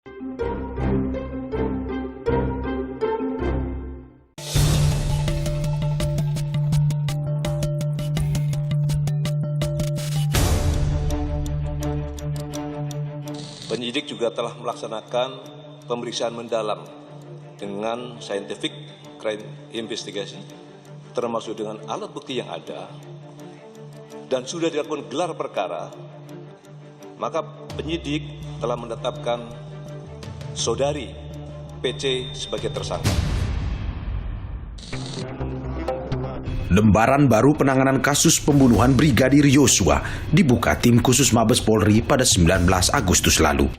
Penyidik juga telah melaksanakan pemeriksaan mendalam dengan scientific crime investigation, termasuk dengan alat bukti yang ada, dan sudah dilakukan gelar perkara, maka penyidik telah menetapkan saudari PC sebagai tersangka. Lembaran baru penanganan kasus pembunuhan Brigadir Yosua dibuka tim khusus Mabes Polri pada 19 Agustus lalu.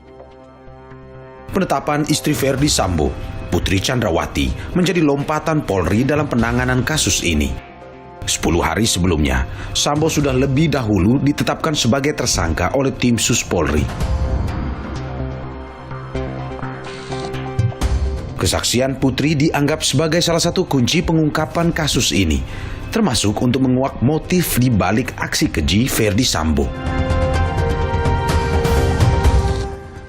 Penetapan istri Verdi Sambo, Putri Chandrawati, menjadi lompatan Polri dalam penanganan kasus ini. 10 hari sebelumnya, Sambo sudah lebih dahulu ditetapkan sebagai tersangka oleh tim Sus Polri. Kesaksian Putri dianggap sebagai salah satu kunci pengungkapan kasus ini, termasuk untuk menguak motif di balik aksi keji Verdi Sambo.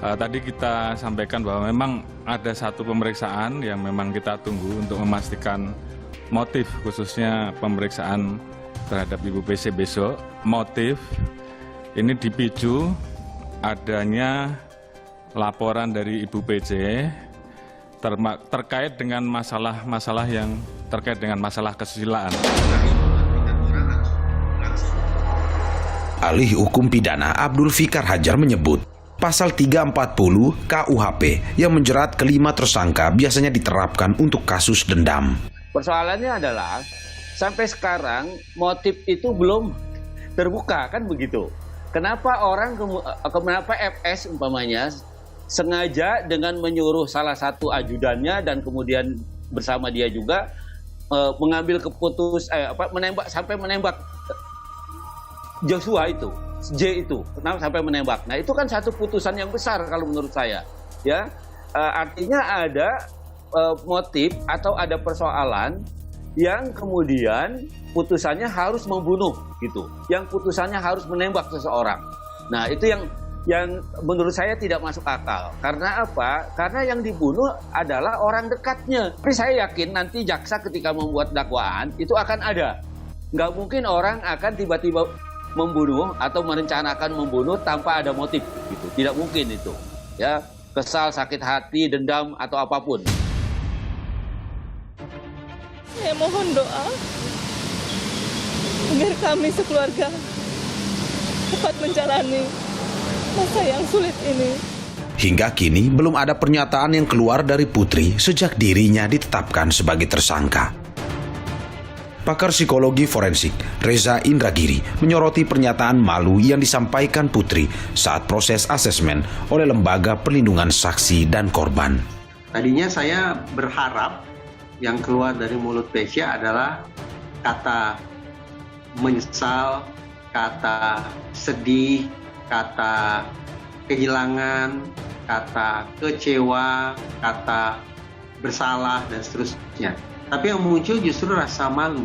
Tadi kita sampaikan bahwa memang ada satu pemeriksaan yang memang kita tunggu untuk memastikan motif, khususnya pemeriksaan terhadap Ibu PC besok. Motif ini dipicu adanya laporan dari Ibu PC terkait dengan masalah yang terkait dengan masalah kesusilaan. Ahli hukum pidana Abdul Fikar Hajar menyebut, pasal 340 KUHP yang menjerat kelima tersangka biasanya diterapkan untuk kasus dendam. Persoalannya adalah sampai sekarang motif itu belum terbuka, kan begitu. Kenapa FS umpamanya sengaja dengan menyuruh salah satu ajudannya dan kemudian bersama dia juga mengambil menembak Joshua itu, J itu, kenapa sampai menembak? Nah, itu kan satu putusan yang besar kalau menurut saya, ya. Artinya ada motif atau ada persoalan yang kemudian putusannya harus membunuh gitu, yang putusannya harus menembak seseorang. Nah, itu yang menurut saya tidak masuk akal. Karena apa? Karena yang dibunuh adalah orang dekatnya. Tapi saya yakin nanti jaksa ketika membuat dakwaan itu akan ada. Nggak mungkin orang akan tiba-tiba membunuh atau merencanakan membunuh tanpa ada motif gitu. Tidak mungkin itu. Ya, kesal, sakit hati, dendam atau apapun. Saya mohon doa agar kami sekeluarga dapat menjalani masa yang sulit ini. Hingga kini belum ada pernyataan yang keluar dari Putri sejak dirinya ditetapkan sebagai tersangka. Pakar psikologi forensik Reza Indragiri menyoroti pernyataan malu yang disampaikan Putri saat proses asesmen oleh Lembaga Perlindungan Saksi dan Korban. Tadinya saya berharap yang keluar dari mulut Pesya adalah kata menyesal, kata sedih, kata kehilangan, kata kecewa, kata bersalah, dan seterusnya. Tapi yang muncul justru rasa malu.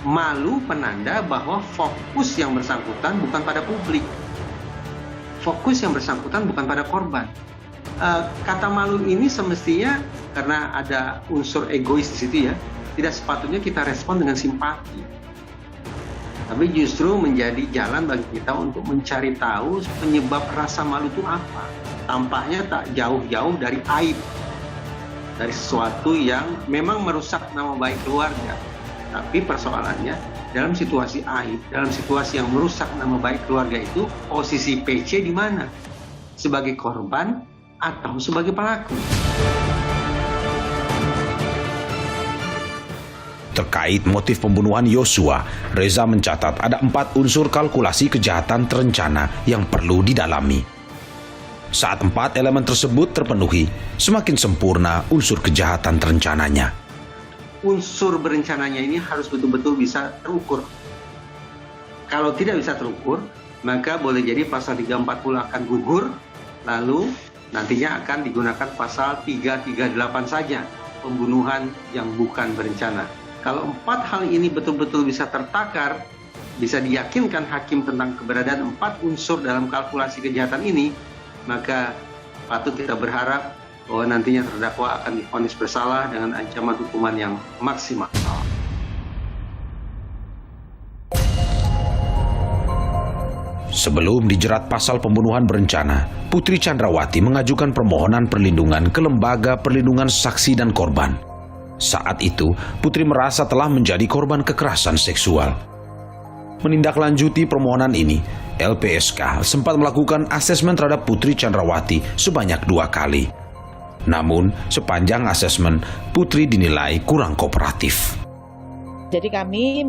Malu penanda bahwa fokus yang bersangkutan bukan pada publik. Fokus yang bersangkutan bukan pada korban. Kata malu ini semestinya karena ada unsur egois di situ ya, tidak sepatutnya kita respon dengan simpati. Tapi justru menjadi jalan bagi kita untuk mencari tahu penyebab rasa malu itu apa. Tampaknya tak jauh-jauh dari aib, dari sesuatu yang memang merusak nama baik keluarga. Tapi persoalannya dalam situasi aib, dalam situasi yang merusak nama baik keluarga itu, posisi PC di mana? Sebagai korban atau sebagai pelaku? Terkait motif pembunuhan Yosua, Reza mencatat ada 4 unsur kalkulasi kejahatan terencana yang perlu didalami. Saat 4 elemen tersebut terpenuhi, semakin sempurna unsur kejahatan terencananya. Unsur berencananya ini harus betul-betul bisa terukur. Kalau tidak bisa terukur, maka boleh jadi pasal 340 akan gugur, lalu nantinya akan digunakan pasal 338 saja, pembunuhan yang bukan berencana. Kalau 4 hal ini betul-betul bisa tertakar, bisa diyakinkan hakim tentang keberadaan 4 unsur dalam kalkulasi kejahatan ini, maka patut kita berharap bahwa nantinya terdakwa akan divonis bersalah dengan ancaman hukuman yang maksimal. Sebelum dijerat pasal pembunuhan berencana, Putri Chandrawati mengajukan permohonan perlindungan ke Lembaga Perlindungan Saksi dan Korban. Saat itu, Putri merasa telah menjadi korban kekerasan seksual. Menindaklanjuti permohonan ini, LPSK sempat melakukan asesmen terhadap Putri Chandrawati sebanyak 2 kali. Namun, sepanjang asesmen, Putri dinilai kurang kooperatif. Jadi kami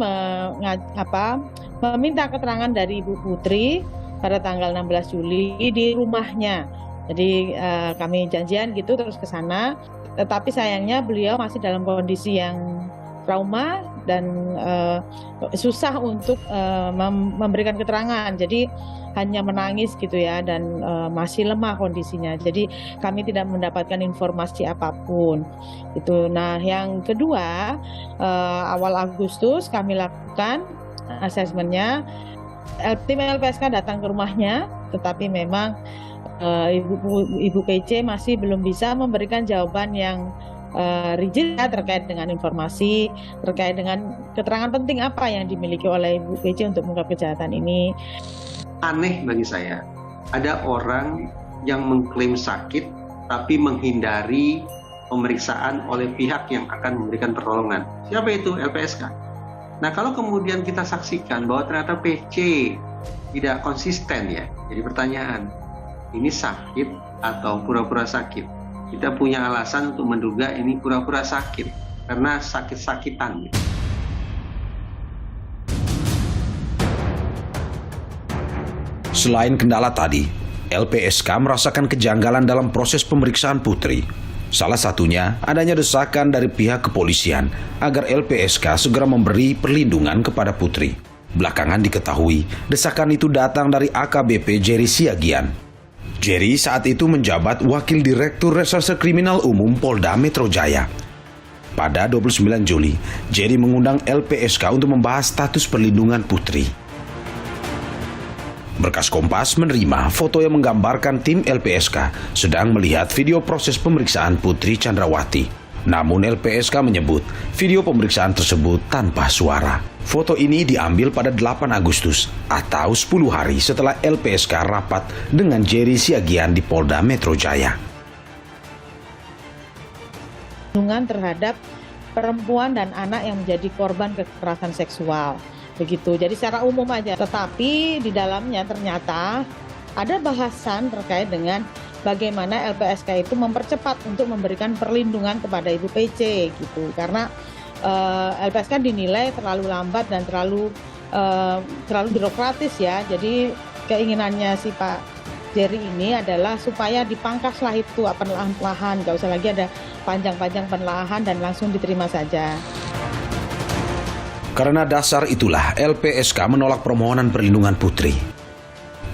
meminta keterangan dari Ibu Putri pada tanggal 16 Juli di rumahnya. Jadi kami janjian gitu terus ke sana. Tetapi sayangnya beliau masih dalam kondisi yang trauma dan susah untuk memberikan keterangan. Jadi hanya menangis gitu ya, dan masih lemah kondisinya. Jadi kami tidak mendapatkan informasi apapun. Itu. Nah, yang kedua, awal Agustus kami lakukan asesmennya. Tim LPSK datang ke rumahnya, tetapi memang Ibu PC masih belum bisa memberikan jawaban yang rigid terkait dengan informasi, terkait dengan keterangan penting apa yang dimiliki oleh Ibu PC untuk mengungkap kejahatan ini. Aneh bagi saya, ada orang yang mengklaim sakit tapi menghindari pemeriksaan oleh pihak yang akan memberikan pertolongan. Siapa itu? LPSK. Nah, kalau kemudian kita saksikan bahwa ternyata PC tidak konsisten ya, jadi pertanyaan, ini sakit atau pura-pura sakit? Kita punya alasan untuk menduga ini pura-pura sakit karena sakit-sakitan. Selain kendala tadi, LPSK merasakan kejanggalan dalam proses pemeriksaan Putri. Salah satunya adanya desakan dari pihak kepolisian agar LPSK segera memberi perlindungan kepada Putri. Belakangan diketahui, desakan itu datang dari AKBP Jerry Siagian. Jerry saat itu menjabat Wakil Direktur Reserse Kriminal Umum Polda Metro Jaya. Pada 29 Juli, Jerry mengundang LPSK untuk membahas status perlindungan Putri. Berkas Kompas menerima foto yang menggambarkan tim LPSK sedang melihat video proses pemeriksaan Putri Chandrawati. Namun LPSK menyebut video pemeriksaan tersebut tanpa suara. Foto ini diambil pada 8 Agustus atau 10 hari setelah LPSK rapat dengan Jerry Siagian di Polda Metro Jaya. Perlindungan terhadap perempuan dan anak yang menjadi korban kekerasan seksual. Begitu, jadi secara umum aja. Tetapi di dalamnya ternyata ada bahasan terkait dengan bagaimana LPSK itu mempercepat untuk memberikan perlindungan kepada Ibu PC gitu. Karena LPSK dinilai terlalu lambat dan terlalu birokratis ya. Jadi keinginannya si Pak Jerry ini adalah supaya dipangkaslah itu perlahan-lahan, nggak usah lagi ada panjang-panjang penelaahan dan langsung diterima saja. Karena dasar itulah LPSK menolak permohonan perlindungan Putri.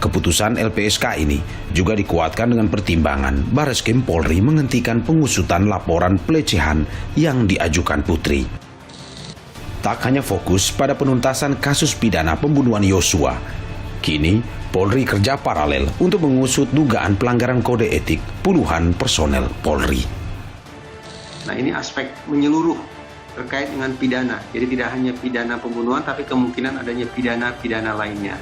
Keputusan LPSK ini juga dikuatkan dengan pertimbangan Bareskrim Polri menghentikan pengusutan laporan pelecehan yang diajukan Putri. Tak hanya fokus pada penuntasan kasus pidana pembunuhan Yosua, kini Polri kerja paralel untuk mengusut dugaan pelanggaran kode etik puluhan personel Polri. Nah, ini aspek menyeluruh terkait dengan pidana. Jadi tidak hanya pidana pembunuhan, tapi kemungkinan adanya pidana-pidana lainnya.